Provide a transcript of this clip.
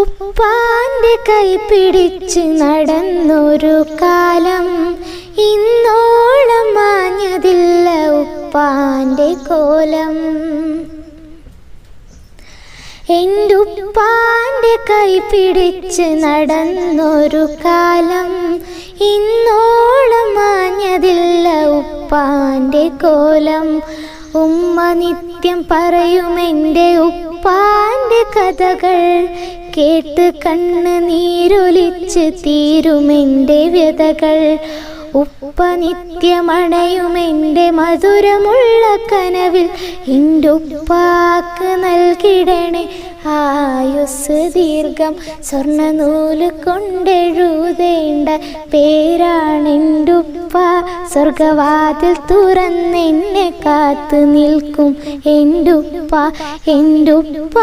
ഉപ്പാന്റെ കൈ പിടിച്ച് നടന്നൊരു കാലം ഇന്നോളം മാഞ്ഞതില്ല ഉപ്പാന്റെ കോലം. എൻ്റെ ഉപ്പാന്റെ കൈ പിടിച്ച് നടന്നൊരു കാലം ഇന്നോളം മാഞ്ഞതില്ല ഉപ്പാന്റെ കോലം. ഉമ്മ നിത്യം പറയുമെൻ്റെ ഉപ്പാന്റെ കഥകൾ കേട്ട് കണ്ണ് നീരൊലിച്ച് തീരുമെൻ്റെ വ്യതകൾ. ഉപ്പ നിത്യമണയുമെൻ്റെ മധുരമുള്ള കനവിൽ എൻ്റെ ഉപ്പാക്ക് നൽകിടണേ ആയുസ് ദീർഘം. സ്വർണ്ണനൂല് കൊണ്ടെഴുതേണ്ട പേരാണെൻ്റെ ഉപ്പ. സ്വർഗവാതിൽ തുറന്നെന്നെ കാത്തു നിൽക്കും എൻ്റെ ഉപ്പ, എൻ്റെ ഉപ്പ.